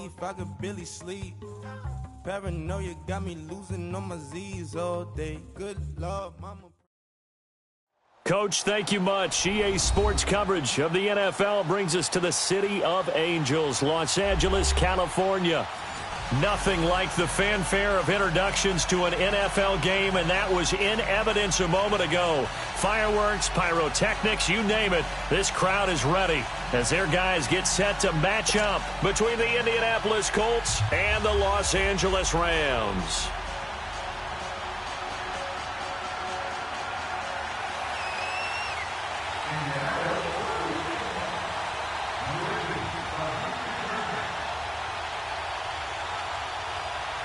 relief, I could barely sleep. Paranoia got me losing on my Z's all day. Good Lord, mama. Coach, thank you much. EA Sports coverage of the NFL brings us to the City of Angels, Los Angeles, California. Nothing like the fanfare of introductions to an NFL game, and that was in evidence a moment ago. Fireworks, pyrotechnics, you name it. This crowd is ready as their guys get set to match up between the Indianapolis Colts and the Los Angeles Rams.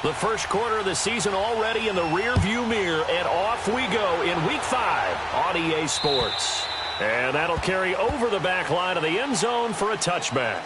The first quarter of the season already in the rearview mirror, and off we go in Week 5 on EA Sports. And that'll carry over the back line of the end zone for a touchback.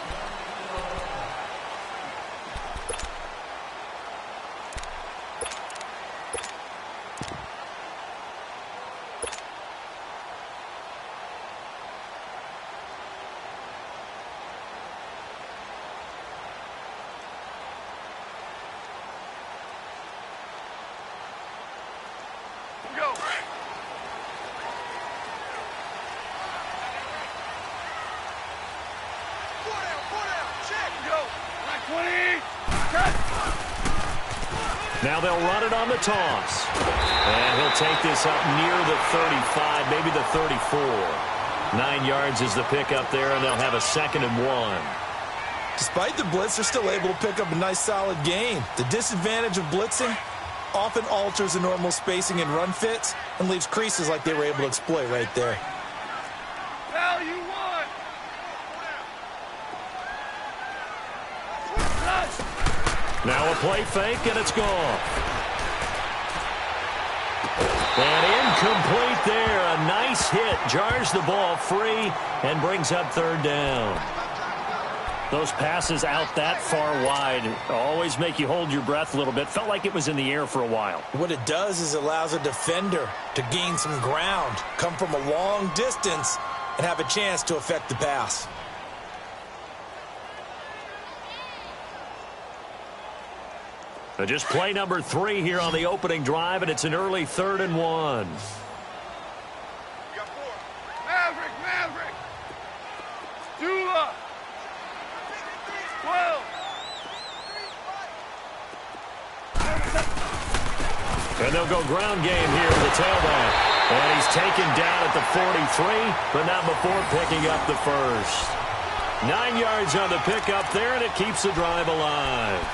Now they'll run it on the toss. And he'll take this up near the 35, maybe the 34. 9 yards is the pickup there, and they'll have a 2nd and 1. Despite the blitz, they're still able to pick up a nice, solid gain. The disadvantage of blitzing often alters the normal spacing and run fits and leaves creases like they were able to exploit right there. Now a play fake, and it's gone. And incomplete there. A nice hit. Jars the ball free and brings up 3rd down. Those passes out that far wide always make you hold your breath a little bit. Felt like it was in the air for a while. What it does is allows a defender to gain some ground, come from a long distance, and have a chance to affect the pass. Just play number 3 here on the opening drive, and it's an early 3rd and 1. Maverick! Dula! 12! And they'll go ground game here with the tailback. And he's taken down at the 43, but not before picking up the first. 9 yards on the pickup there, and it keeps the drive alive.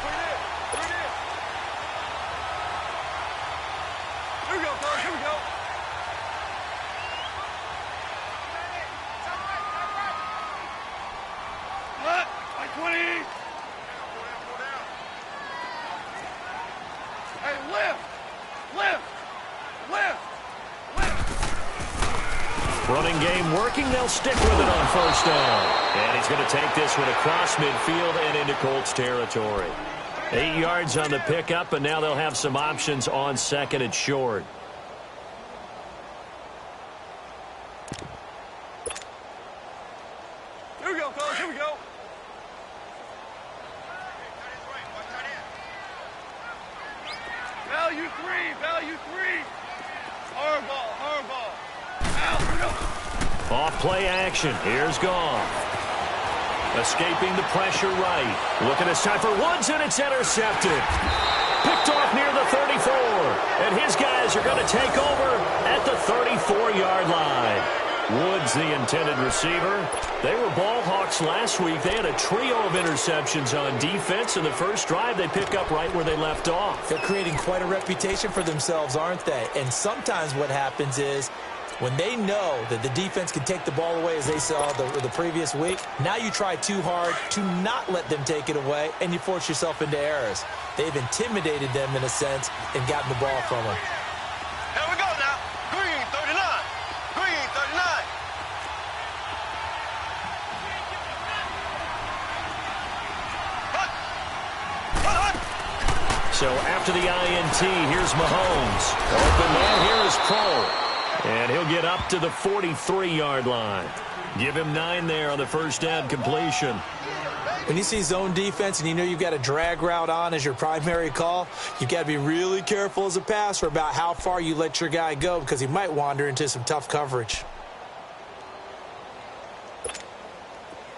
Running game working. They'll stick with it on 1st down. And he's going to take this one across midfield and into Colts territory. 8 yards on the pickup, and now they'll have some options on 2nd and short. Here we go, fellas. Here we go. Value 3. Hardball. Off play action. Here's Goff. Escaping the pressure right. Looking this time for Woods, and it's intercepted. Picked off near the 34. And his guys are going to take over at the 34-yard line. Woods, the intended receiver. They were ball hawks last week. They had a trio of interceptions on defense. In the first drive, they pick up right where they left off. They're creating quite a reputation for themselves, aren't they? And sometimes what happens is when they know that the defense can take the ball away, as they saw the previous week, now you try too hard to not let them take it away, and you force yourself into errors. They've intimidated them in a sense and gotten the ball from them. Here we go now. Green 39. So after the INT, here's Mahomes. Open man, here is Cole. And he'll get up to the 43-yard line. Give him 9 there on the first down completion. When you see zone defense and you know you've got a drag route on as your primary call, you've got to be really careful as a passer about how far you let your guy go because he might wander into some tough coverage.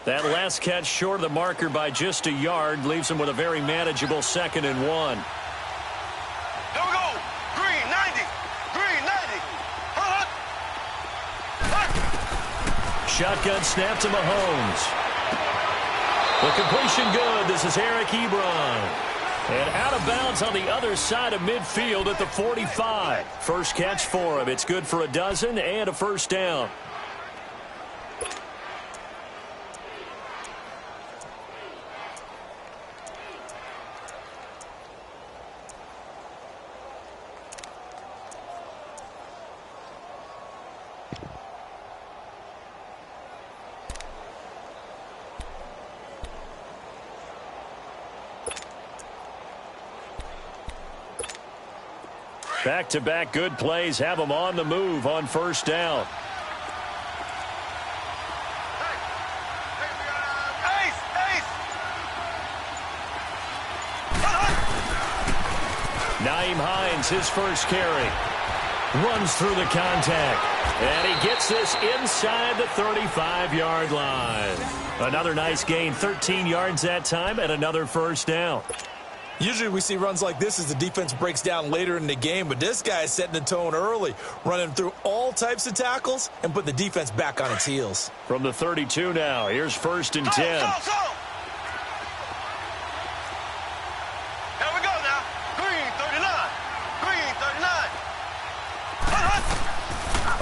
That last catch short of the marker by just a yard leaves him with a very manageable 2nd and 1. Here we go. Green 90. Green 90. Shotgun snap to Mahomes. The completion good. This is Eric Ebron. And out of bounds on the other side of midfield at the 45. First catch for him. It's good for a dozen and a first down. Back-to-back good plays have them on the move on first down. Nyheim Hines, his first carry. Runs through the contact. And he gets this inside the 35-yard line. Another nice gain, 13 yards that time, and another first down. Usually we see runs like this as the defense breaks down later in the game, but this guy is setting the tone early, running through all types of tackles and put the defense back on its heels. From the 32 now, here's 1st and 10. Here we go now. Green 39. Green 39.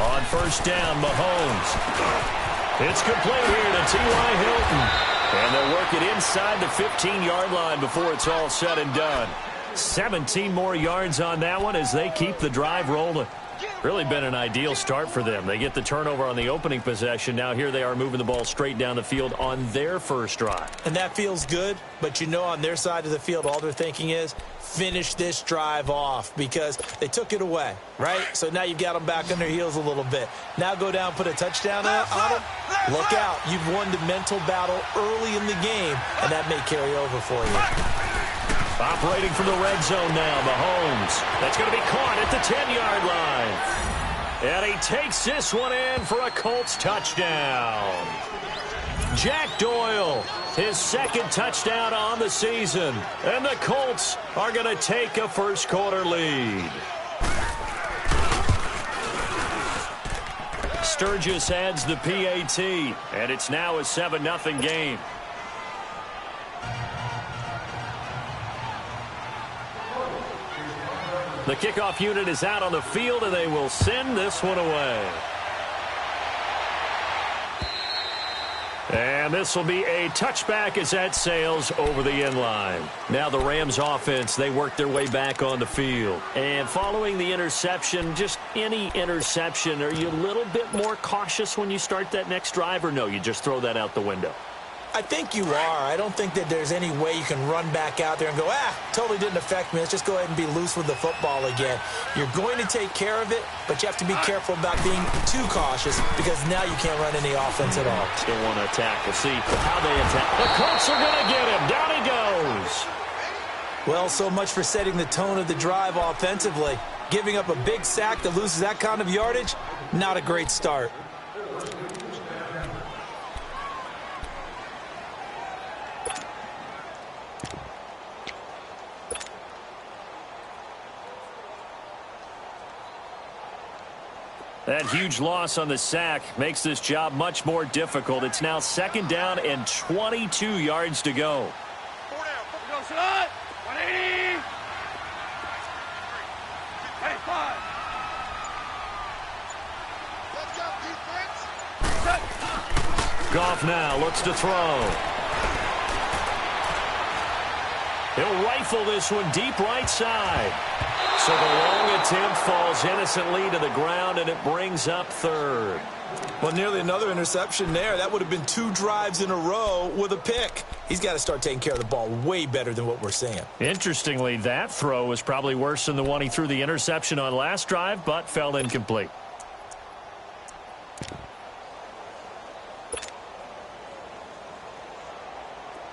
On first down, Mahomes. It's complete here to T.Y. Hilton. And they'll work it inside the 15-yard line before it's all said and done. 17 more yards on that one as they keep the drive rolling. Really been an ideal start for them. They get the turnover on the opening possession. Now here they are moving the ball straight down the field on their first drive. And that feels good, but you know on their side of the field all they're thinking is finish this drive off because they took it away, right? So now you've got them back on their heels a little bit. Now go down, put a touchdown on them. Look out. You've won the mental battle early in the game, and that may carry over for you. Operating from the red zone now, Mahomes. That's going to be caught at the 10-yard line. And he takes this one in for a Colts touchdown. Jack Doyle, his 2nd touchdown on the season. And the Colts are going to take a first-quarter lead. Sturgis adds the PAT, and it's now a 7-0 game. The kickoff unit is out on the field, and they will send this one away. And this will be a touchback as that sails over the end line. Now the Rams offense, they work their way back on the field. And following the interception, just any interception, are you a little bit more cautious when you start that next drive, or no, you just throw that out the window? I think you are. I don't think that there's any way you can run back out there and go, totally didn't affect me. Let's just go ahead and be loose with the football again. You're going to take care of it, but you have to be careful about being too cautious because now you can't run any offense at all. Still want to attack. We'll see how they attack. The Colts are going to get him. Down he goes. Well, so much for setting the tone of the drive offensively. Giving up a big sack that loses that kind of yardage, not a great start. That huge loss on the sack makes this job much more difficult. It's now 2nd down and 22 yards to go. 180. 85. Let's go, defense. Goff now looks to throw. He'll rifle this one deep right side. So the long attempt falls innocently to the ground, and it brings up 3rd. Well, nearly another interception there. That would have been 2 drives in a row with a pick. He's got to start taking care of the ball way better than what we're seeing. Interestingly, that throw was probably worse than the one he threw the interception on last drive, but fell incomplete.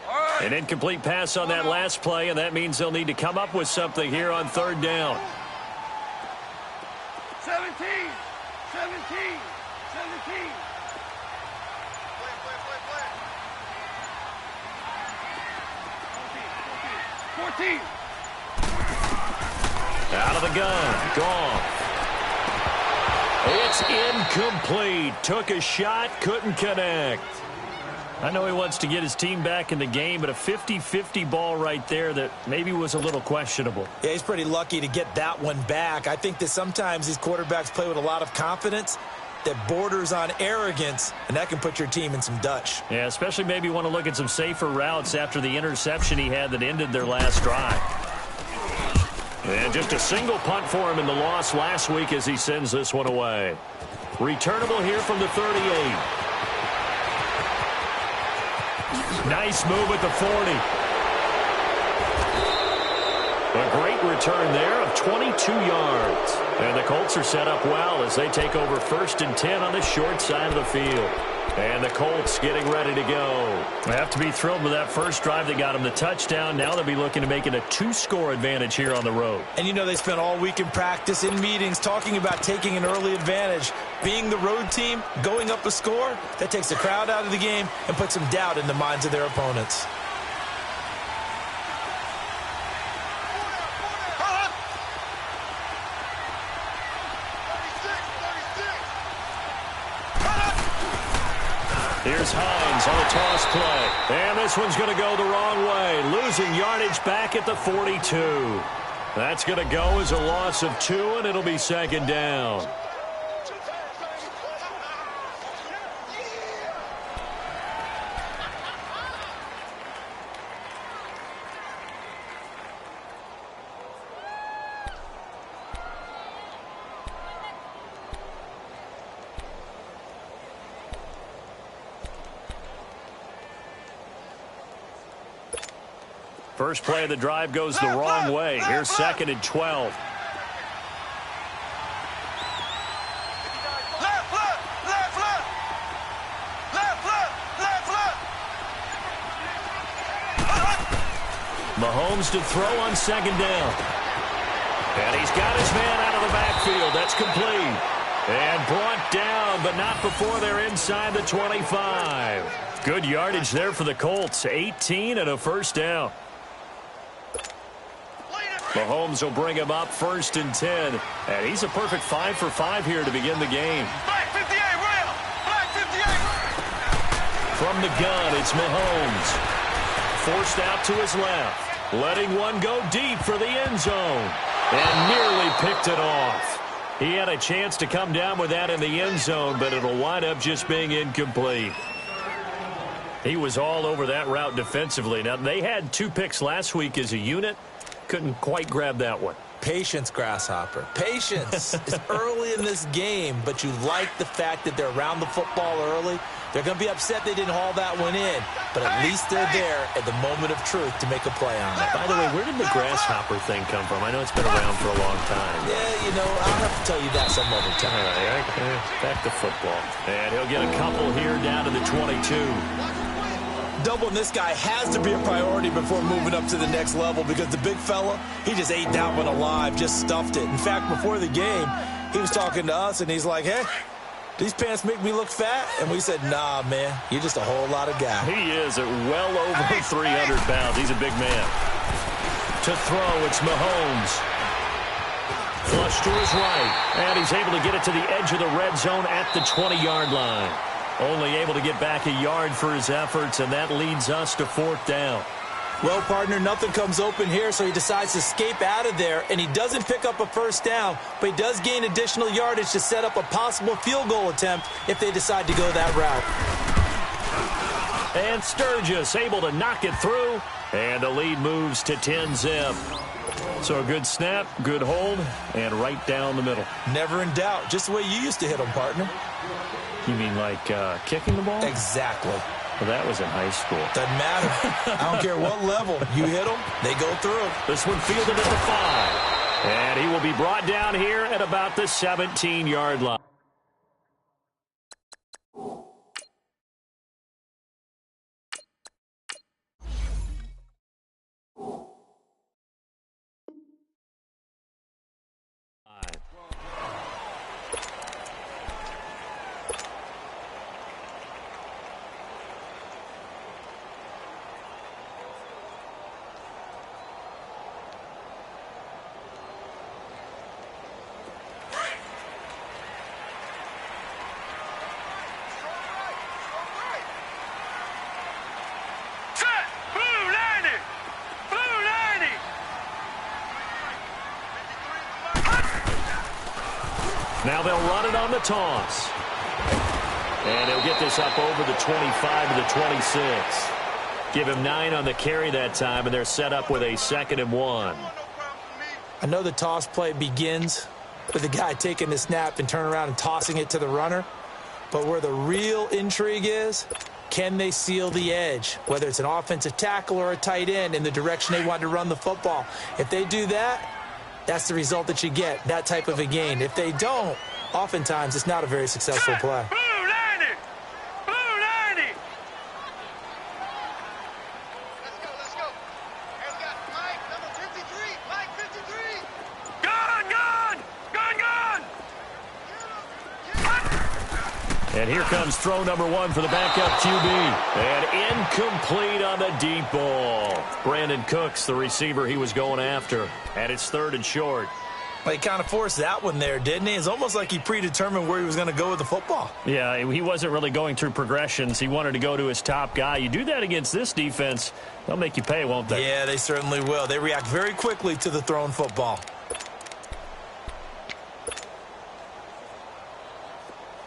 All right. An incomplete pass on that last play, and that means they'll need to come up with something here on third down. 17. 17. 17. 14. Out of the gun. Gone. It's incomplete. Took a shot, couldn't connect. I know he wants to get his team back in the game, but a 50-50 ball right there that maybe was a little questionable. Yeah, he's pretty lucky to get that one back. I think that sometimes these quarterbacks play with a lot of confidence that borders on arrogance, and that can put your team in some Dutch. Yeah, especially maybe want to look at some safer routes after the interception he had that ended their last drive. And just a single punt for him in the loss last week as he sends this one away. Returnable here from the 38. Nice move at the 40. A great return there of 22 yards. And the Colts are set up well as they take over 1st and 10 on the short side of the field. And the Colts getting ready to go. They have to be thrilled with that first drive that got them the touchdown. Now they'll be looking to make it a 2-score advantage here on the road. And you know they spent all week in practice, in meetings, talking about taking an early advantage. Being the road team, going up a score, that takes the crowd out of the game and puts some doubt in the minds of their opponents. Here's Hines on a toss play. And this one's going to go the wrong way. Losing yardage back at the 42. That's going to go as a loss of 2, and it'll be 2nd down. First play of the drive goes the wrong way. Here's 2nd and 12. Mahomes to throw on 2nd down. And he's got his man out of the backfield. That's complete. And brought down, but not before they're inside the 25. Good yardage there for the Colts. 18 and a 1st down. Mahomes will bring him up 1st and 10. And he's a perfect 5 for 5 here to begin the game. Black 58, Will. Black 58. From the gun, it's Mahomes. Forced out to his left. Letting one go deep for the end zone. And nearly picked it off. He had a chance to come down with that in the end zone, but it'll wind up just being incomplete. He was all over that route defensively. Now, they had 2 picks last week as a unit. Couldn't quite grab that one. Patience, Grasshopper. Patience. It's early in this game, but you like the fact that they're around the football early. They're going to be upset they didn't haul that one in, but at least they're there at the moment of truth to make a play on it. By the way, where did the grasshopper thing come from? I know it's been around for a long time. Yeah, you know, I'll have to tell you that some other time. All right, back to football. And he'll get a couple here down to the 22. Doubling this guy has to be a priority before moving up to the next level because the big fella, he just ate that one alive, just stuffed it. In fact, before the game, he was talking to us, and he's like, hey, these pants make me look fat? And we said, nah, man, you're just a whole lot of guy. He is at well over 300 pounds. He's a big man. To throw, it's Mahomes. Flush to his right, and he's able to get it to the edge of the red zone at the 20-yard line. Only able to get back a yard for his efforts, and that leads us to 4th down. Well, partner, nothing comes open here, so he decides to escape out of there, and he doesn't pick up a 1st down, but he does gain additional yardage to set up a possible field goal attempt if they decide to go that route. And Sturgis able to knock it through, and the lead moves to 10-zip. So a good snap, good hold, and right down the middle. Never in doubt, just the way you used to hit them, partner. You mean like kicking the ball? Exactly. Well, that was in high school. Doesn't matter. I don't care what level. You hit them, they go through. This one fielded at the 5. And he will be brought down here at about the 17-yard line. Now they'll run it on the toss. And he'll get this up over the 25 to the 26. Give him 9 on the carry that time, and they're set up with a 2nd and 1. I know the toss play begins with the guy taking the snap and turning around and tossing it to the runner. But where the real intrigue is, can they seal the edge, whether it's an offensive tackle or a tight end, in the direction they want to run the football? If they do that, that's the result that you get, that type of a gain. If they don't, oftentimes it's not a very successful play. And here comes throw number 1 for the backup QB. And incomplete on the deep ball. Brandon Cooks, the receiver he was going after. And it's 3rd and short. Well, he kind of forced that one there, didn't he? It's almost like he predetermined where he was going to go with the football. Yeah, he wasn't really going through progressions. He wanted to go to his top guy. You do that against this defense, they'll make you pay, won't they? Yeah, they certainly will. They react very quickly to the thrown football.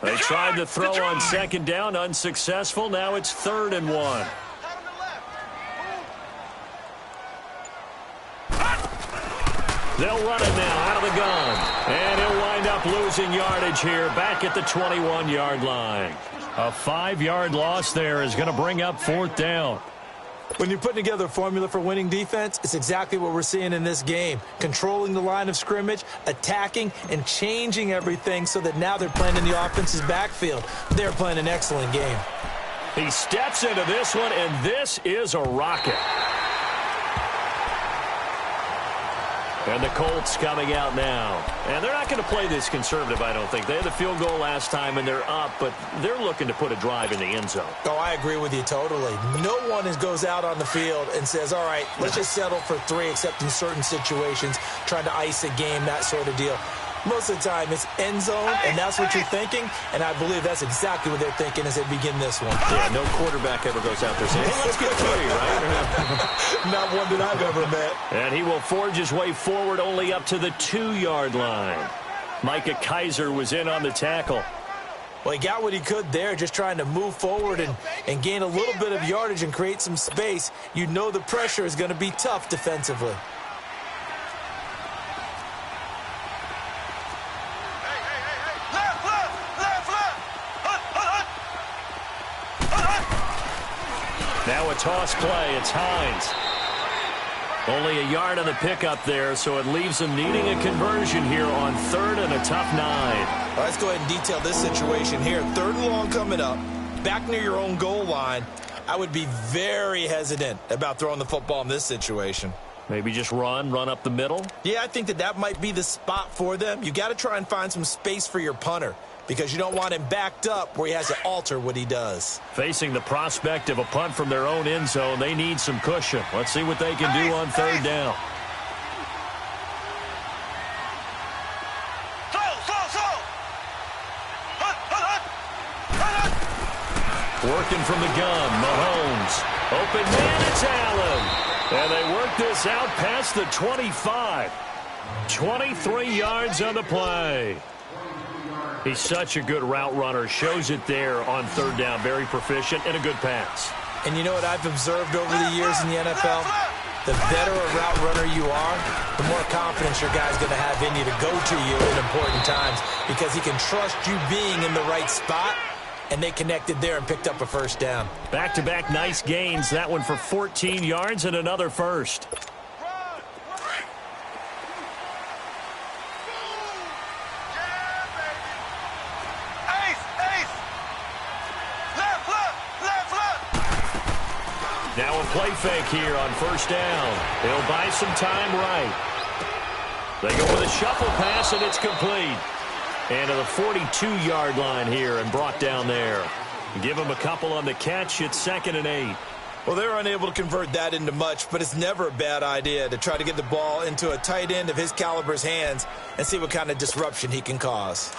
They tried to throw on 2nd down, unsuccessful. Now it's 3rd and 1. They'll run it now out of the gun. And he'll wind up losing yardage here back at the 21-yard line. A 5-yard loss there is going to bring up 4th down. When you're putting together a formula for winning defense, it's exactly what we're seeing in this game. Controlling the line of scrimmage, attacking, and changing everything so that now they're playing in the offense's backfield. They're playing an excellent game. He steps into this one, and this is a rocket. And the Colts coming out now. And they're not going to play this conservative, I don't think. They had the field goal last time, and they're up, but they're looking to put a drive in the end zone. Oh, I agree with you totally. No one goes out on the field and says, all right, let's just settle for 3, except in certain situations, trying to ice a game, that sort of deal. Most of the time, it's end zone, and that's what you're thinking, and I believe that's exactly what they're thinking as they begin this one. Yeah, no quarterback ever goes out there saying, hey, let's get 3, right? Not one that I've ever met. And he will forge his way forward only up to the 2-yard line. Micah Kaiser was in on the tackle. Well, he got what he could there, just trying to move forward and gain a little bit of yardage and create some space. You know the pressure is going to be tough defensively. Now a toss play. It's Hines. Only a yard on the pickup there, so it leaves him needing a conversion here on 3rd and a tough 9. Well, let's go ahead and detail this situation here. 3rd and long coming up, back near your own goal line. I would be very hesitant about throwing the football in this situation. Maybe just run up the middle? Yeah, I think that might be the spot for them. You got to try and find some space for your punter, because you don't want him backed up where he has to alter what he does. Facing the prospect of a punt from their own end zone, they need some cushion. Let's see what they can do on 3rd down. Working from the gun, Mahomes. Open man, it's Allen. And they work this out past the 25. 23 yards on the play. He's such a good route runner. Shows it there on 3rd down. Very proficient and a good pass. And you know what I've observed over the years in the NFL? The better a route runner you are, the more confidence your guy's going to have in you to go to you in important times, because he can trust you being in the right spot, and they connected there and picked up a 1st down. Back-to-back nice gains. That one for 14 yards and another 1st. Now a play fake here on 1st down. He'll buy some time right. They go with a shuffle pass, and it's complete. And to the 42-yard line here and brought down there. Give him a couple on the catch. It's 2nd and 8. Well, they're unable to convert that into much, but it's never a bad idea to try to get the ball into a tight end of his caliber's hands and see what kind of disruption he can cause.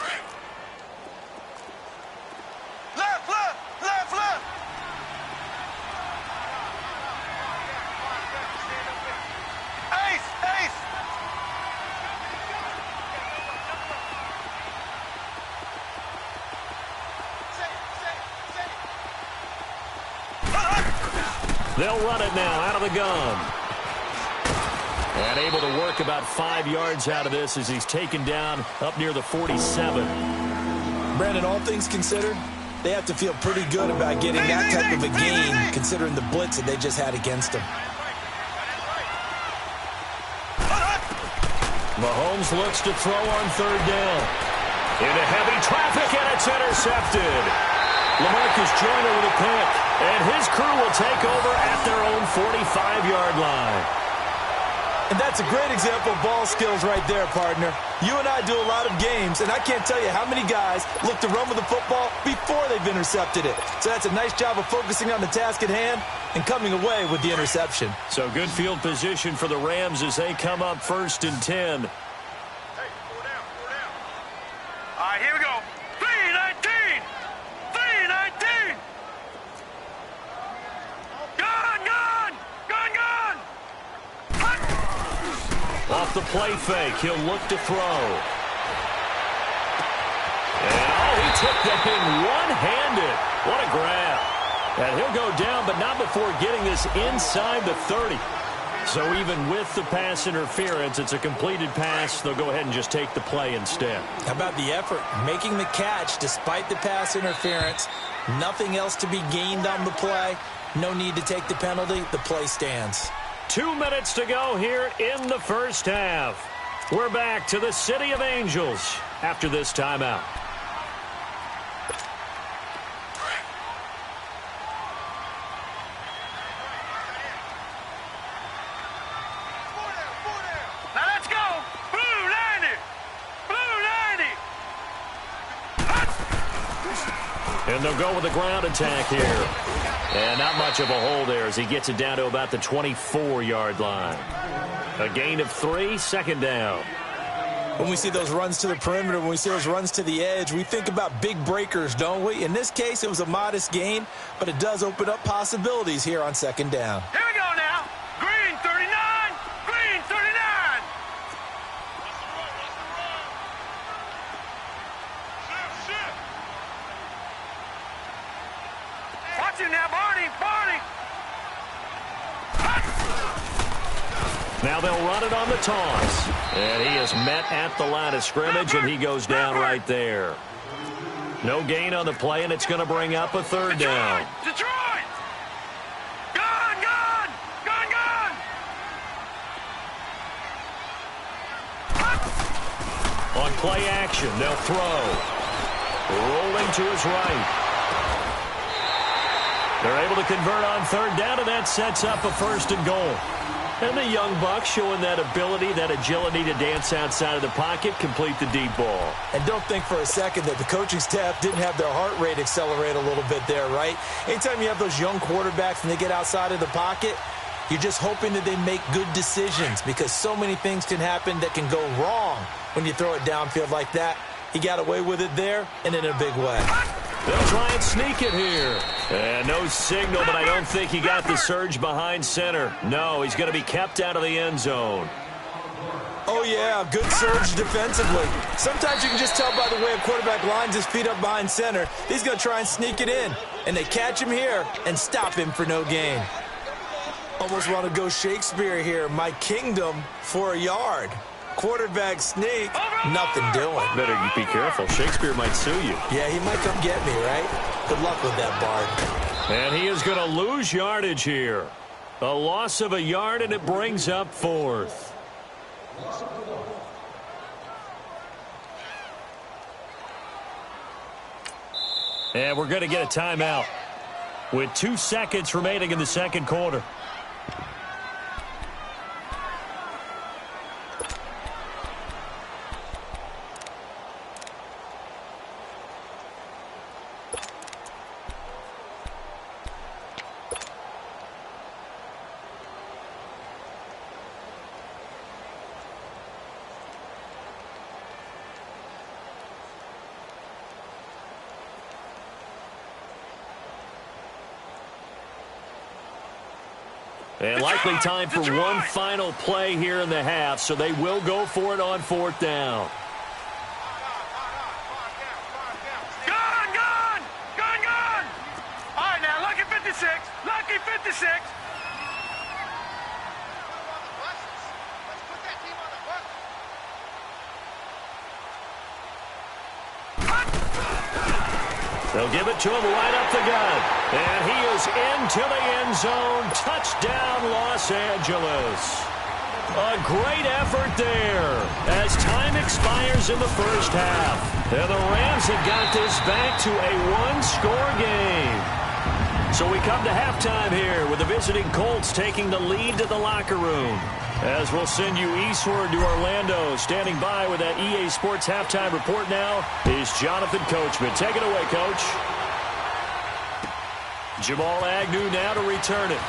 They'll run it now out of the gun. And able to work about 5 yards out of this as he's taken down up near the 47. Brandon, all things considered, they have to feel pretty good about getting that type of a gain considering the blitz that they just had against them. Mahomes looks to throw on 3rd down. Into heavy traffic, and it's intercepted. LaMarcus Joyner with a pick, and his crew will take over at their own 45-yard line. And that's a great example of ball skills right there, partner. You and I do a lot of games, and I can't tell you how many guys look to run with the football before they've intercepted it. So that's a nice job of focusing on the task at hand and coming away with the interception. So good field position for the Rams as they come up 1st and 10. Hey, 4 down, 4 down. All right, here we go. 3-19. 3-19. Gun, gun, gun, gun. Off the play fake, he'll look to throw. And he took that thing one-handed. What a grab. And he'll go down, but not before getting this inside the 30. So even with the pass interference, it's a completed pass. They'll go ahead and just take the play instead. How about the effort? Making the catch despite the pass interference. Nothing else to be gained on the play. No need to take the penalty. The play stands. 2 minutes to go here in the first half. We're back to the City of Angels after this timeout. Now let's go. Blue 90. Blue 90. And they'll go with the ground attack here. And not much of a hole there as he gets it down to about the 24-yard line. A gain of 3, 2nd down. When we see those runs to the perimeter, when we see those runs to the edge, we think about big breakers, don't we? In this case, it was a modest gain, but it does open up possibilities here on 2nd down. Here we go now. Green 39. Green 39. Shift. Watch him now, Barney. Barney. Now they'll run it on the toss. And he is met at the line of scrimmage, and he goes down right there. No gain on the play, and it's going to bring up a 3rd down. Detroit! Gun, gun! Gun, gun! On play action, they'll throw. Rolling to his right. They're able to convert on 3rd down, and that sets up a 1st and goal. And the young buck showing that ability, that agility to dance outside of the pocket, complete the deep ball. And don't think for a second that the coaching staff didn't have their heart rate accelerate a little bit there, right? Anytime you have those young quarterbacks and they get outside of the pocket, you're just hoping that they make good decisions because so many things can happen that can go wrong when you throw it downfield like that. He got away with it there and in a big way. They'll try and sneak it here. And no signal, but I don't think he got the surge behind center. No, he's going to be kept out of the end zone. Oh, yeah, good surge defensively. Sometimes you can just tell by the way a quarterback lines his feet up behind center. He's going to try and sneak it in. And they catch him here and stop him for no gain. Almost want to go Shakespeare here. My kingdom for a yard. Quarterback sneak, nothing doing. Better be careful. Shakespeare might sue you. Yeah, he might come get me, right? Good luck with that, Bard. And he is going to lose yardage here. A loss of a yard, and it brings up 4th. And we're going to get a timeout with 2 seconds remaining in the 2nd quarter. And likely time for one final play here in the half, so they will go for it on 4th down. Gun, gun! Gun, gun! All right, now, lucky 56. Lucky 56. They'll give it to him right up the gut. And he is into the end zone. Touchdown, Los Angeles. A great effort there as time expires in the first half. And the Rams have got this back to a one-score game. So we come to halftime here with the visiting Colts taking the lead to the locker room. As we'll send you eastward to Orlando. Standing by with that EA Sports halftime report now is Jonathan Coachman. Take it away, Coach. Jamal Agnew now to return it.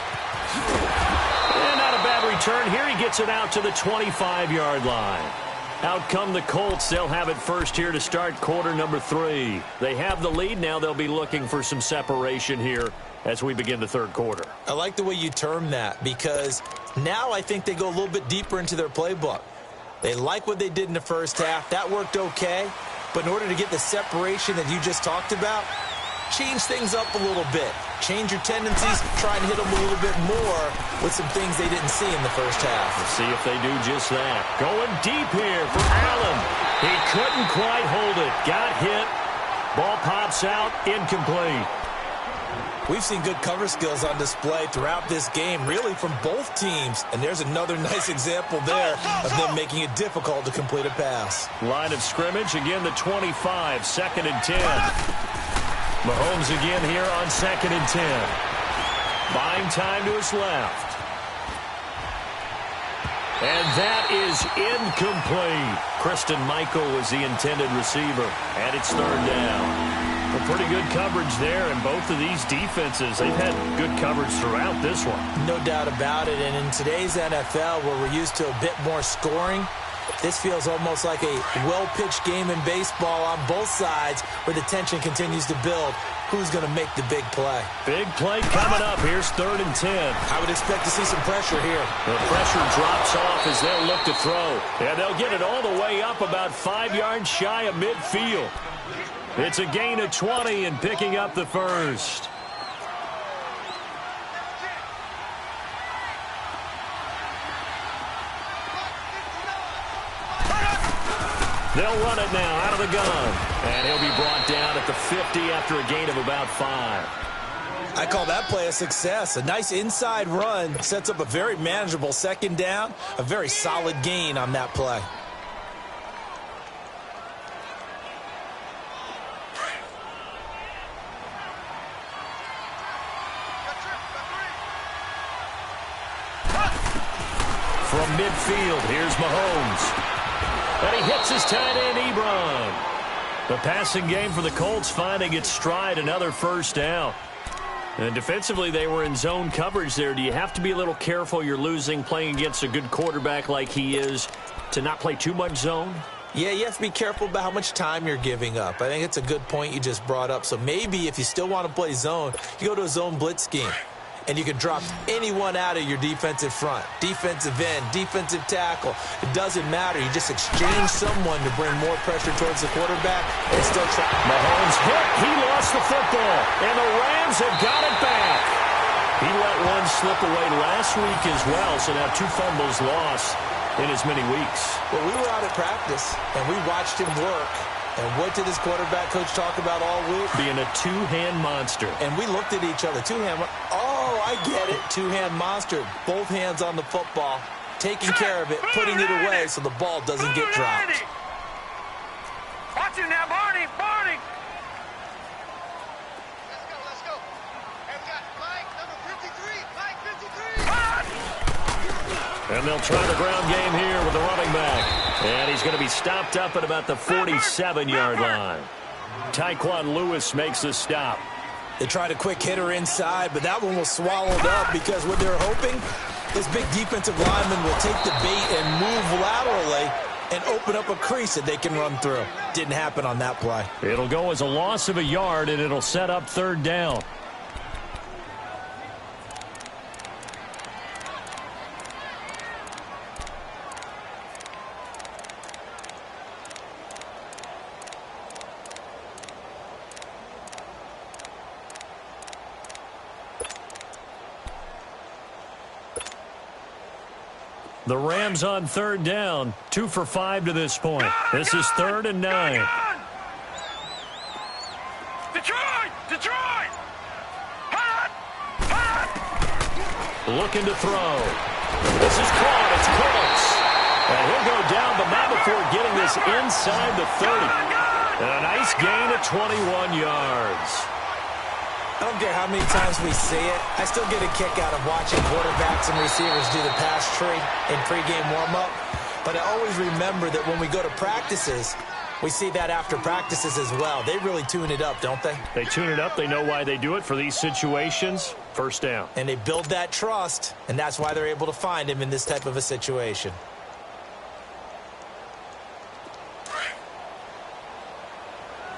And not a bad return. Here he gets it out to the 25-yard line. Out come the Colts. They'll have it first here to start quarter number 3. They have the lead. Now they'll be looking for some separation here as we begin the third quarter. I like the way you term that because now I think they go a little bit deeper into their playbook. They like what they did in the first half. That worked okay. But in order to get the separation that you just talked about, change things up a little bit. Change your tendencies, try and hit them a little bit more with some things they didn't see in the first half. Let's see if they do just that. Going deep here for Allen. He couldn't quite hold it. Got hit. Ball pops out. Incomplete. We've seen good cover skills on display throughout this game, really from both teams. And there's another nice example there of them making it difficult to complete a pass. Line of scrimmage, again the 25, 2nd and 10. Mahomes again here on 2nd and 10. Buying time to his left. And that is incomplete. Kristen Michael was the intended receiver. And it's 3rd down. Well, pretty good coverage there, and both of these defenses, they've had good coverage throughout this one. No doubt about it, and in today's NFL, where we're used to a bit more scoring, this feels almost like a well-pitched game in baseball on both sides where the tension continues to build. Who's going to make the big play? Big play coming up. Here's 3rd and 10. I would expect to see some pressure here. The pressure drops off as they'll look to throw. And they'll get it all the way up about 5 yards shy of midfield. It's a gain of 20 and picking up the first. They'll run it now out of the gun. And he'll be brought down at the 50 after a gain of about 5. I call that play a success. A nice inside run sets up a very manageable 2nd down. A very solid gain on that play. From midfield, here's Mahomes. And he hits his tight end, Ebron. The passing game for the Colts finding its stride, another 1st down. And defensively, they were in zone coverage there. Do you have to be a little careful you're losing playing against a good quarterback like he is to not play too much zone? Yeah, you have to be careful about how much time you're giving up. I think it's a good point you just brought up. So maybe if you still want to play zone, you go to a zone blitz scheme. And you can drop anyone out of your defensive front. Defensive end, defensive tackle. It doesn't matter. You just exchange someone to bring more pressure towards the quarterback and still try. Mahomes hit. He lost the football. And the Rams have got it back. He let one slip away last week as well. So now 2 fumbles lost in as many weeks. Well, we were out at practice, and we watched him work. And what did his quarterback coach talk about all week? Being a 2-hand monster. And we looked at each other. 2-hand. Oh, I get it. 2-hand monster. Both hands on the football. Taking care of it. Putting it away so the ball doesn't get dropped. Watch him now, Barney. Barney. Let's go. And we got Mike, number 53. Mike, 53. And they'll try the ground game here with the running back. And he's going to be stopped up at about the 47-yard line. Tyquan Lewis makes the stop. They tried a quick hitter inside, but that one was swallowed up because what they're hoping, this big defensive lineman will take the bait and move laterally and open up a crease that they can run through. Didn't happen on that play. It'll go as a loss of a yard, and it'll set up 3rd down. The Rams on 3rd down, 2 for 5 to this point. This is 3rd and 9. Detroit! looking to throw. This is caught. It's Colts. And he'll go down, but not before getting this inside the 30. And a nice gain of 21 yards. I don't care how many times we see it. I still get a kick out of watching quarterbacks and receivers do the pass tree in pregame warm-up. But I always remember that when we go to practices, we see that after practices as well. They really tune it up, don't they? They tune it up. They know why they do it for these situations. First down. And they build that trust, and that's why they're able to find him in this type of a situation.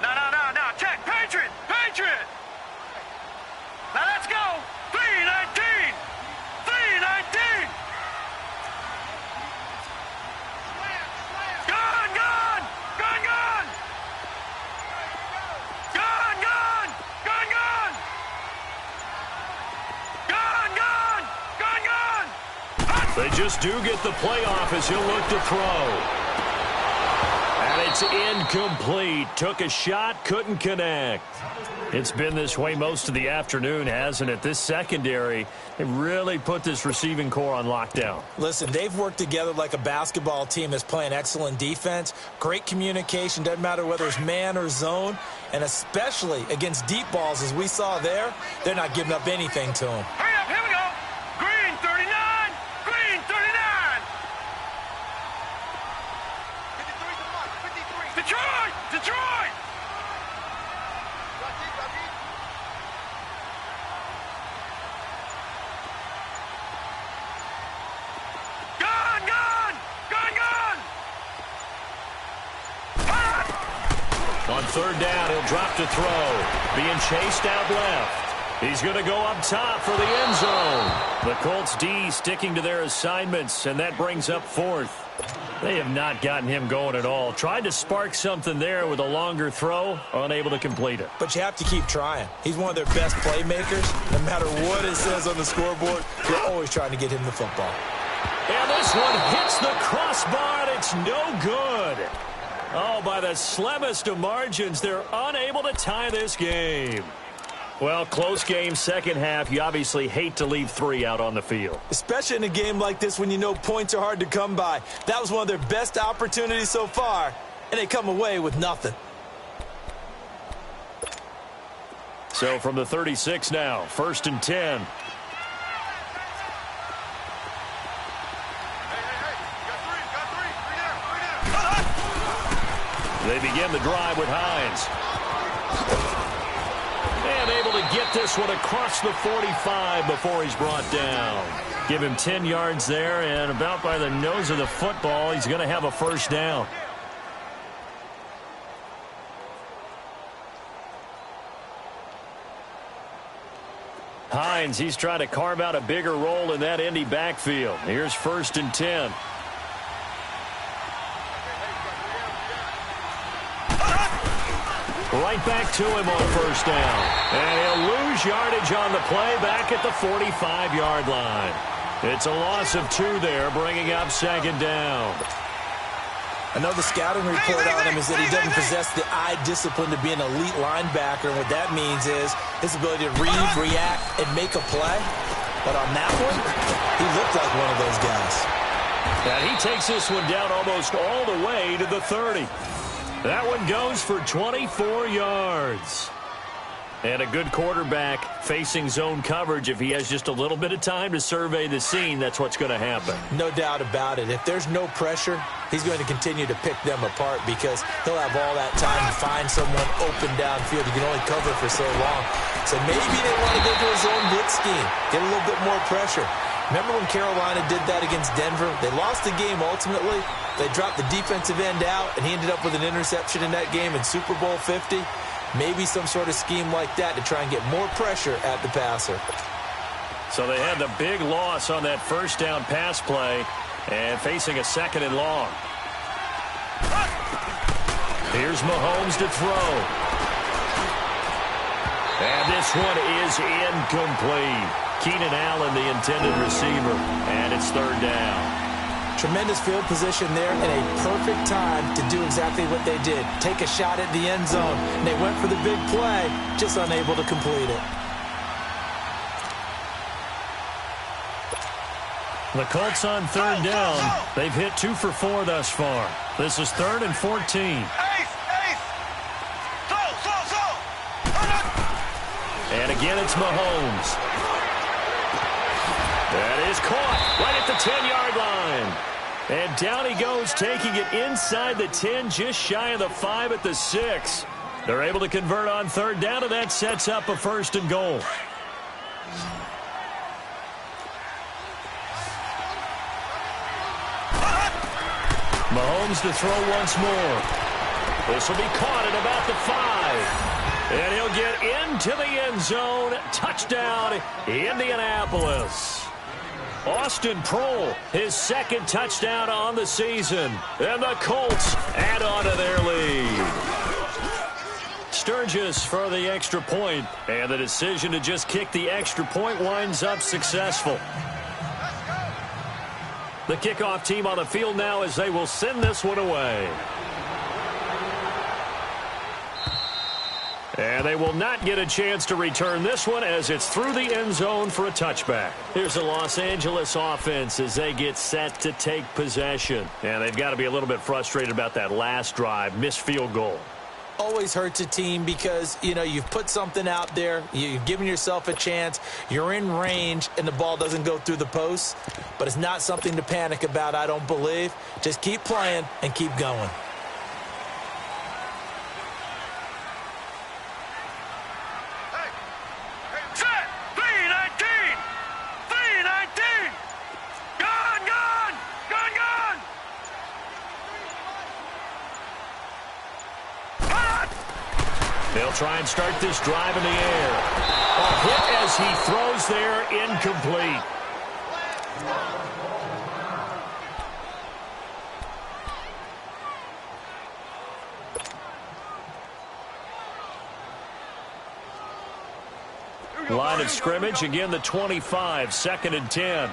No. Check. Patriot. Now let's go. 3-19. 3-19. Gone. They just do get the playoff as he'll look to throw. And it's incomplete. Took a shot, couldn't connect. It's been this way most of the afternoon, hasn't it? This secondary, they really put this receiving core on lockdown. Listen, they've worked together like a basketball team that's playing excellent defense. Great communication, doesn't matter whether it's man or zone. And especially against deep balls, as we saw there, they're not giving up anything to them. Hurry up, here we go. Green 39. Green 39. 53. Detroit. On third down, he'll drop to throw. Being chased out left. He's going to go up top for the end zone. The Colts D sticking to their assignments, and that brings up fourth. They have not gotten him going at all. Tried to spark something there with a longer throw, unable to complete it. But you have to keep trying. He's one of their best playmakers. No matter what it says on the scoreboard, you're always trying to get him the football. And this one hits the crossbar, and it's no good. Oh, by the slimmest of margins, they're unable to tie this game. Well, close game, second half. You obviously hate to leave three out on the field. Especially in a game like this when you know points are hard to come by. That was one of their best opportunities so far, and they come away with nothing. So from the 36 now, 1st and 10. They begin the drive with Hines. And able to get this one across the 45 before he's brought down. Give him 10 yards there, and about by the nose of the football, he's going to have a first down. Hines, he's trying to carve out a bigger role in that Indy backfield. Here's 1st and 10. Right back to him on first down. And he'll lose yardage on the play back at the 45-yard line. It's a loss of 2 there, bringing up 2nd down. I know the scouting report on him is that he doesn't possess the eye discipline to be an elite linebacker. And what that means is his ability to read, react, and make a play. But on that one, he looked like one of those guys. And he takes this one down almost all the way to the 30. That one goes for 24 yards. And a good quarterback facing zone coverage. If he has just a little bit of time to survey the scene, that's what's going to happen. No doubt about it. If there's no pressure, he's going to continue to pick them apart because he'll have all that time to find someone open downfield. He can only cover for so long. So maybe they want to go to a zone blitz scheme, get a little bit more pressure. Remember when Carolina did that against Denver? They lost the game ultimately. They dropped the defensive end out, and he ended up with an interception in that game in Super Bowl 50. Maybe some sort of scheme like that to try and get more pressure at the passer. So they had the big loss on that first down pass play and facing a 2nd and long. Here's Mahomes to throw. And this one is incomplete. Keenan Allen, the intended receiver, and it's 3rd down. Tremendous field position there and a perfect time to do exactly what they did. Take a shot at the end zone. And they went for the big play, just unable to complete it. The Colts on third down. They've hit 2 for 4 thus far. This is 3rd and 14. And again, it's Mahomes. That is caught right at the 10-yard line. And down he goes, taking it inside the 10, just shy of the 5 at the 6. They're able to convert on third down, and that sets up a 1st and goal. Mahomes to throw once more. This will be caught at about the 5. And he'll get into the end zone. Touchdown, Indianapolis. Austin Prohl, his 2nd touchdown on the season. And the Colts add on to their lead. Sturgis for the extra point. And the decision to just kick the extra point winds up successful. The kickoff team on the field now as they will send this one away. And they will not get a chance to return this one as it's through the end zone for a touchback. Here's the Los Angeles offense as they get set to take possession. And they've got to be a little bit frustrated about that last drive, missed field goal. Always hurts a team because, you know, you've put something out there, you've given yourself a chance, you're in range, and the ball doesn't go through the posts. But it's not something to panic about, I don't believe. Just keep playing and keep going. They'll try and start this drive in the air. A hit as he throws there, incomplete. Line of scrimmage, again the 25, 2nd and 10.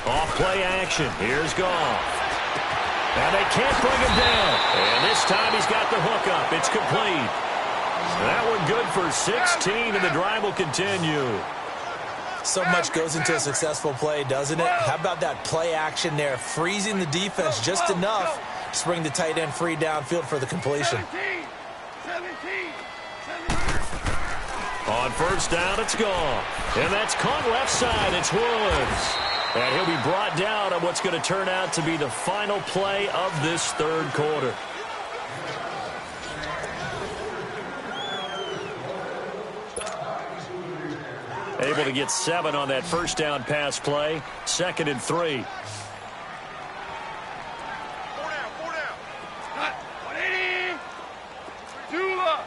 Off play action. Here's Goff. And they can't bring him down. And this time he's got the hook up. It's complete. That one good for 16, and the drive will continue. So much goes into a successful play, doesn't it? How about that play action there, freezing the defense just enough to bring the tight end free downfield for the completion. 17. On first down, it's Goff. And that's caught left side. It's Woods. And he'll be brought down on what's going to turn out to be the final play of this third quarter. Able to get 7 on that first down pass play. 2nd and 3. 4 down. 180. 2 up.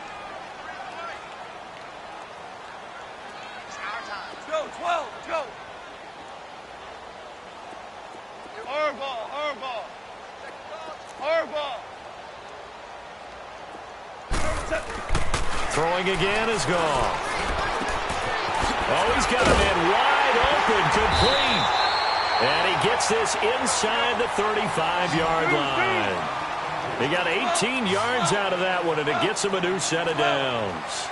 It's our time. Let's go. 12. Let's go. Hardball. Throwing again is Goff. Oh, he's got a man wide open, complete. And he gets this inside the 35-yard line. He got 18 yards out of that one, and it gets him a new set of downs.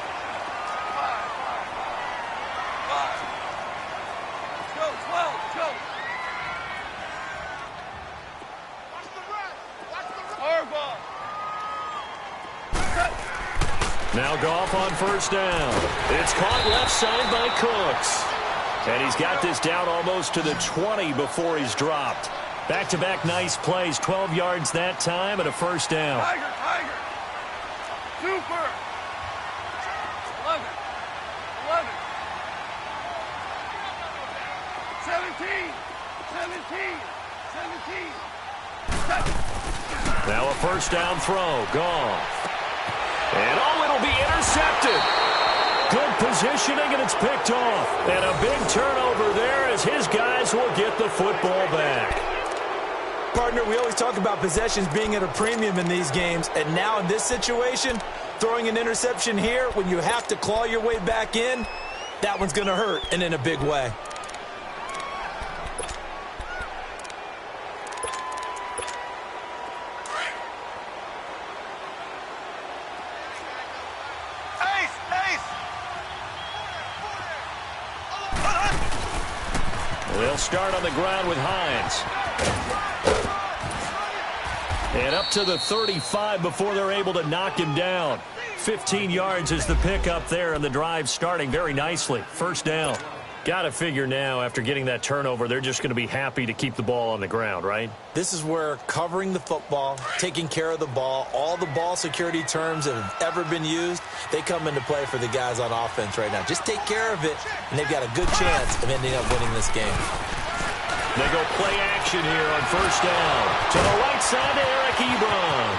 Now Goff on first down. It's caught left side by Cooks. And he's got this down almost to the 20 before he's dropped. Back-to-back nice plays, 12 yards that time and a first down. Tiger. Super. 11. 17. Now a first down throw. Goff. And it'll be intercepted. Good positioning, and it's picked off. And a big turnover there as his guys will get the football back. Partner, we always talk about possessions being at a premium in these games, and now in this situation, throwing an interception here when you have to claw your way back in, that one's going to hurt, and in a big way. They'll start on the ground with Hines. And up to the 35 before they're able to knock him down. 15 yards is the pickup there, and the drive starting very nicely. First down. Got to figure now, after getting that turnover, they're just going to be happy to keep the ball on the ground, right? This is where covering the football, taking care of the ball, all the ball security terms that have ever been used, they come into play for the guys on offense right now. Just take care of it, and they've got a good chance of ending up winning this game. They go play action here on first down. To the right side to Eric Ebron.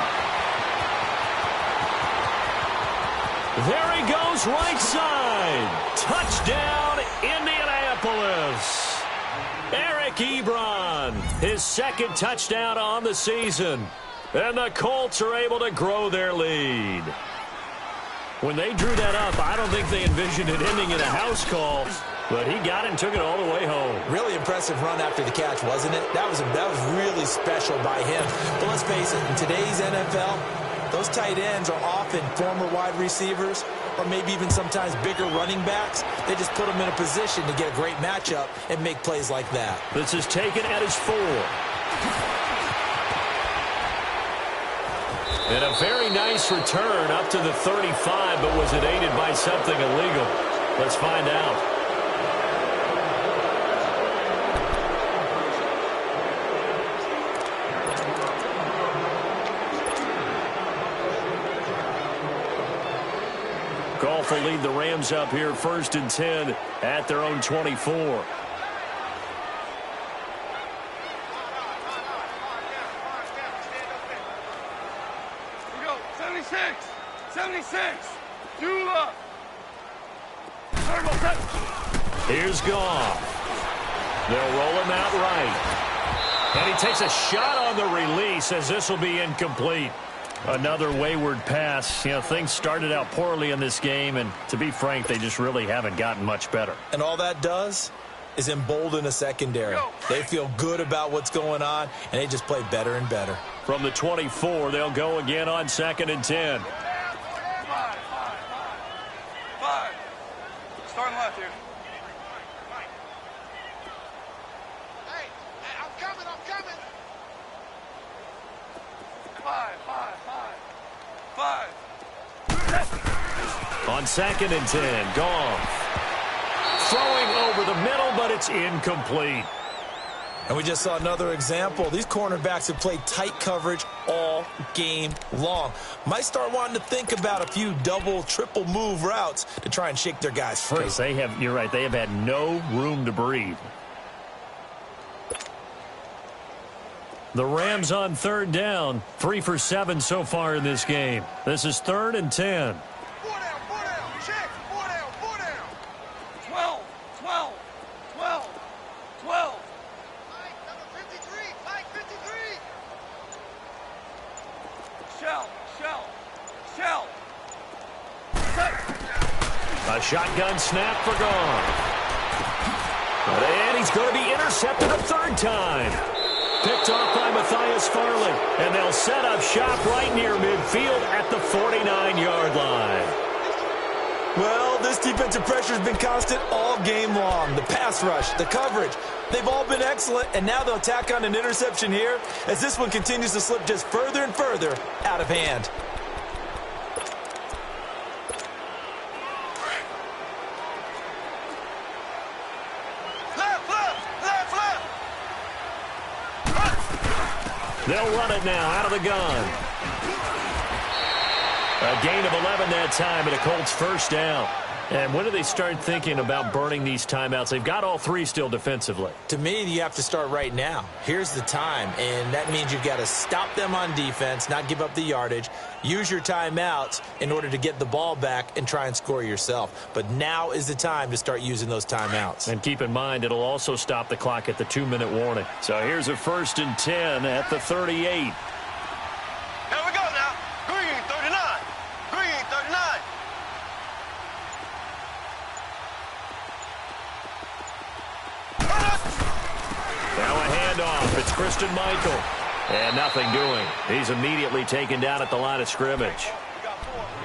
There he goes, right side. Touchdown, Indianapolis. Eric Ebron, his second touchdown on the season. And the Colts are able to grow their lead. When they drew that up, I don't think they envisioned it ending in a house call. But he got it and took it all the way home. Really impressive run after the catch, wasn't it? That was really special by him. But let's face it, in today's NFL, those tight ends are often former wide receivers or maybe even sometimes bigger running backs. They just put them in a position to get a great matchup and make plays like that. This is taken at his 4. And a very nice return up to the 35, but was it aided by something illegal? Let's find out. Goff will lead the Rams up here 1st and 10 at their own 24. Here we go. 76. 76. Do up. Here's Goff. They'll roll him out right. And he takes a shot on the release as this will be incomplete. Another wayward pass. You know, things started out poorly in this game, and to be frank, they just really haven't gotten much better. And all that does is embolden a secondary. They feel good about what's going on, and they just play better and better. From the 24, they'll go again on 2nd and 10. 5. Starting left here. Hey, I'm coming. 5. On 2nd and 10, Goff. Throwing over the middle, but it's incomplete. And we just saw another example. These cornerbacks have played tight coverage all game long. Might start wanting to think about a few double, triple move routes to try and shake their guys free. Because you're right, they have had no room to breathe. The Rams on 3rd down, 3 for 7 so far in this game. This is 3rd and 10. 4 down, check, 4 down. 12. Number 53, Mike 53. Shell. A shotgun snap for Goff. And he's going to be intercepted a 3rd time. Picked off by Matthias Farley, and they'll set up shop right near midfield at the 49-yard line. Well, this defensive pressure has been constant all game long. The pass rush, the coverage, they've all been excellent, and now they'll tack on an interception here as this one continues to slip just further and further out of hand. They'll run it now out of the gun. A gain of 11 that time, and a Colts first down. And when do they start thinking about burning these timeouts? They've got all 3 still defensively. To me, you have to start right now. Here's the time, and that means you've got to stop them on defense, not give up the yardage, use your timeouts in order to get the ball back and try and score yourself. But now is the time to start using those timeouts. And keep in mind, it'll also stop the clock at the 2-minute warning. So here's a 1st and 10 at the 38. Here we go now. Green 39. Now a handoff. It's Christian Michael. And nothing doing. He's immediately taken down at the line of scrimmage.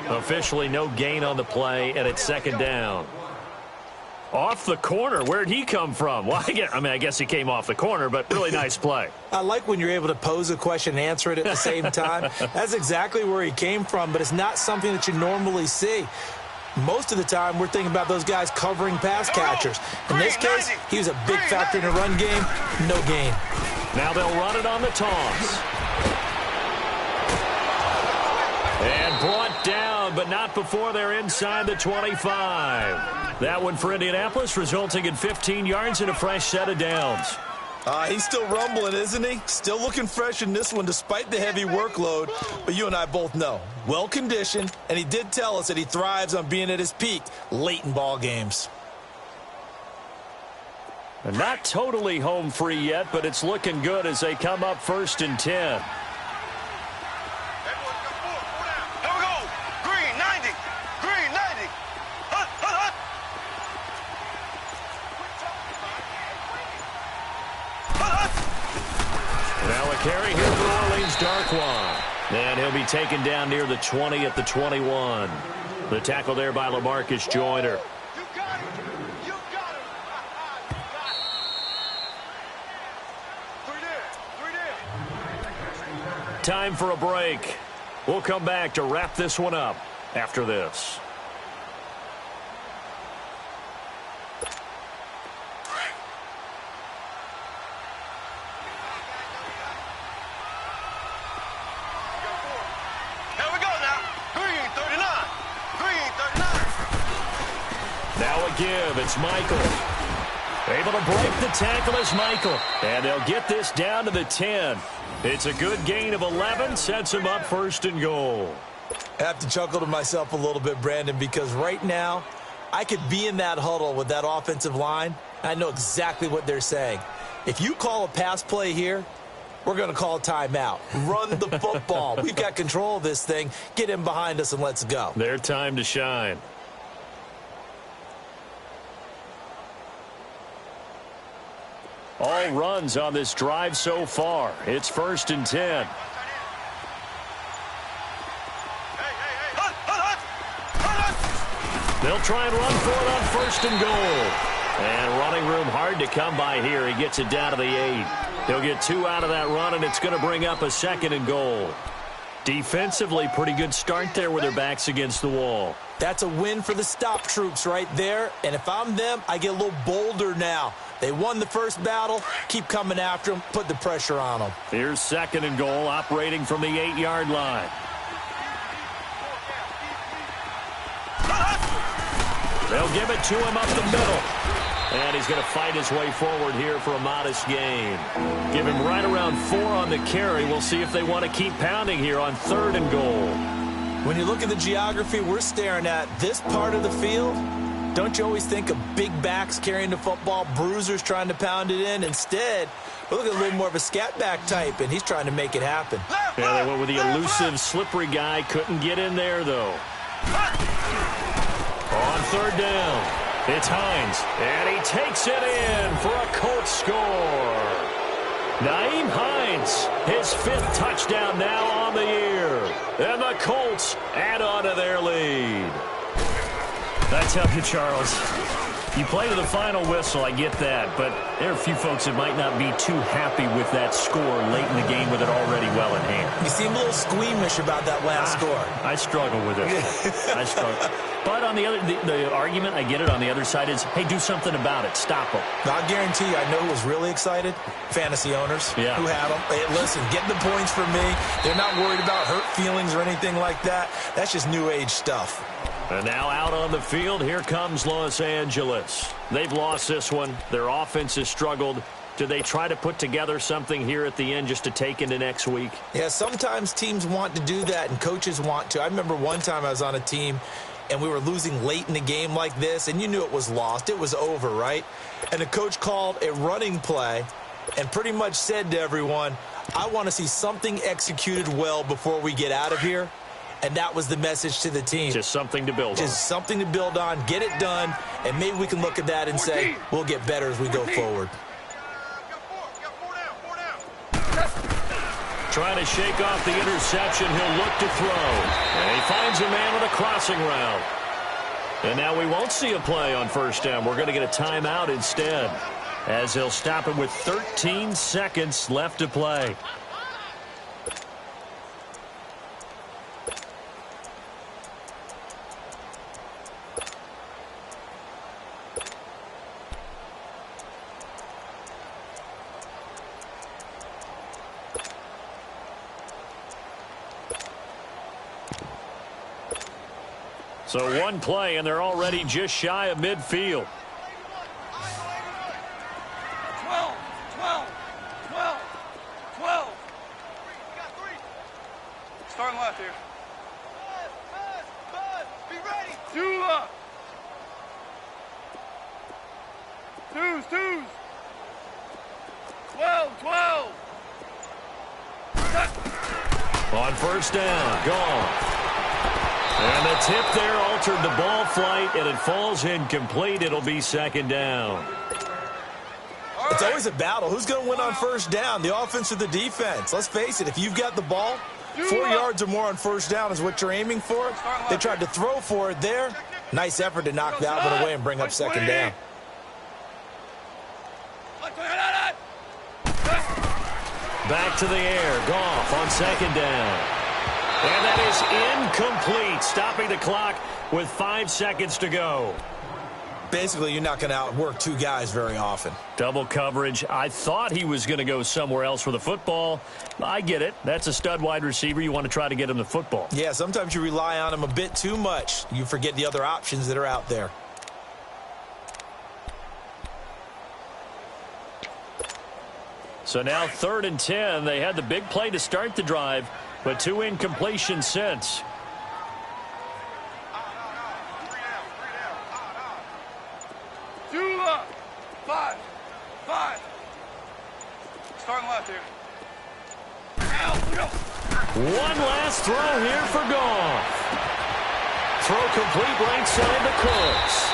Officially no gain on the play, and it's 2nd down. Off the corner. Where'd he come from? Well, I guess he came off the corner, but really nice play. I like when you're able to pose a question and answer it at the same time. That's exactly where he came from, but it's not something that you normally see. Most of the time, we're thinking about those guys covering pass catchers. In this case, he was a big factor in the run game. No gain. Now they'll run it on the toss. And brought down, but not before they're inside the 25. That one for Indianapolis, resulting in 15 yards and a fresh set of downs. He's still rumbling, isn't he? Still looking fresh in this one despite the heavy workload. But you and I both know, well-conditioned, and he did tell us that he thrives on being at his peak late in ball games. And not totally home free yet, but it's looking good as they come up 1st and 10. Carry here for Orleans, Darkwan. And he'll be taken down near the 20 at the 21. The tackle there by LaMarcus Joyner. You got it. You got it. Three there. Time for a break. We'll come back to wrap this one up after this. It's Michael. Able to break the tackle as Michael. And they'll get this down to the 10. It's a good gain of 11. Sets him up 1st and goal. I have to chuckle to myself a little bit, Brandon, because right now I could be in that huddle with that offensive line. I know exactly what they're saying. If you call a pass play here, we're going to call a timeout. Run the football. We've got control of this thing. Get in behind us and let's go. Their time to shine. All runs on this drive so far. It's 1st and 10. They'll try and run for it on 1st and goal. And running room hard to come by here. He gets it down to the 8. He'll get 2 out of that run, and it's going to bring up a 2nd and goal. Defensively, pretty good start there with their backs against the wall. That's a win for the stop troops right there. And if I'm them, I get a little bolder now. They won the first battle. Keep coming after them. Put the pressure on them. Here's 2nd and goal, operating from the 8-yard line. They'll give it to him up the middle. And he's going to fight his way forward here for a modest gain. Give him right around 4 on the carry. We'll see if they want to keep pounding here on 3rd and goal. When you look at the geography we're staring at, this part of the field, don't you always think of big backs carrying the football, bruisers trying to pound it in? Instead, we're looking at a little more of a scat back type, and he's trying to make it happen. Yeah, they went with the elusive, slippery guy. Couldn't get in there, though. On 3rd down, it's Hines, and he takes it in for a Colts score. Nyheim Hines, his 5th touchdown now on the year. And the Colts add on to their lead. I tell you, Charles, you play to the final whistle, I get that, but there are a few folks that might not be too happy with that score late in the game with it already well in hand. You seem a little squeamish about that last score. I struggle with it. I struggle. But on the other, the argument, I get it, on the other side is, hey, do something about it. Stop them. I guarantee you, I know who was really excited. Fantasy owners who had them. Hey, listen, get the points for me. They're not worried about hurt feelings or anything like that. That's just new age stuff. And now out on the field, here comes Los Angeles. They've lost this one. Their offense has struggled. Do they try to put together something here at the end just to take into next week? Yeah, sometimes teams want to do that and coaches want to. I remember one time I was on a team and we were losing late in the game like this, and you knew it was lost. It was over, right? And the coach called a running play and pretty much said to everyone, I want to see something executed well before we get out of here. And that was the message to the team. Just something to build on. Just something to build on, get it done, and maybe we can look at that and say, we'll get better as we go forward. Trying to shake off the interception, he'll look to throw. And he finds a man with a crossing route. And now we won't see a play on first down. We're going to get a timeout instead, as they'll stop it with 13 seconds left to play. So one play, and they're already just shy of midfield. 12, 12, 12, 12. Starting left here. Buzz, be ready. Zula. Twos. 12, 12. On first down, gone. And the tip there altered the ball flight, and it falls incomplete. It'll be second down. It's always a battle. Who's going to win on first down, the offense or the defense? Let's face it, if you've got the ball, 4 yards or more on first down is what you're aiming for. They tried to throw for it there. Nice effort to knock that one away and bring up second down. Back to the air. Goff on second down. And that is incomplete, stopping the clock with 5 seconds to go. Basically, you're not going to outwork two guys very often. Double coverage. I thought he was going to go somewhere else for the football. I get it. That's a stud wide receiver. You want to try to get him the football. Yeah, sometimes you rely on him a bit too much. You forget the other options that are out there. So now 3rd and 10. They had the big play to start the drive, but 2 incompletions since. Zula. 5. Starting left here. One last throw here for Goff. Throw complete right side to Cooks.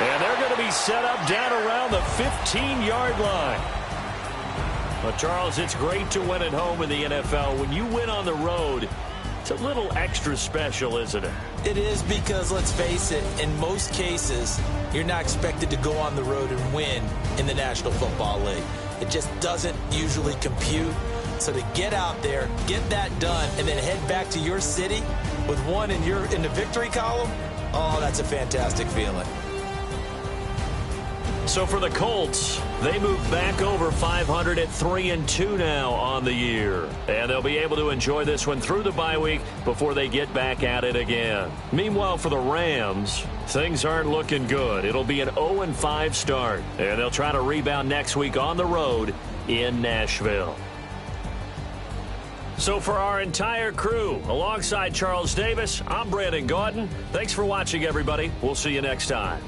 And they're going to be set up down around the 15-yard line. But, Charles, it's great to win at home in the NFL. When you win on the road, it's a little extra special, isn't it? It is, because, let's face it, in most cases, you're not expected to go on the road and win in the National Football League. It just doesn't usually compute. So to get out there, get that done, and then head back to your city with one in the victory column, oh, that's a fantastic feeling. So for the Colts, they move back over 500 at 3-2 now on the year. And they'll be able to enjoy this one through the bye week before they get back at it again. Meanwhile, for the Rams, things aren't looking good. It'll be an 0-5 start. And they'll try to rebound next week on the road in Nashville. So for our entire crew, alongside Charles Davis, I'm Brandon Gaudin. Thanks for watching, everybody. We'll see you next time.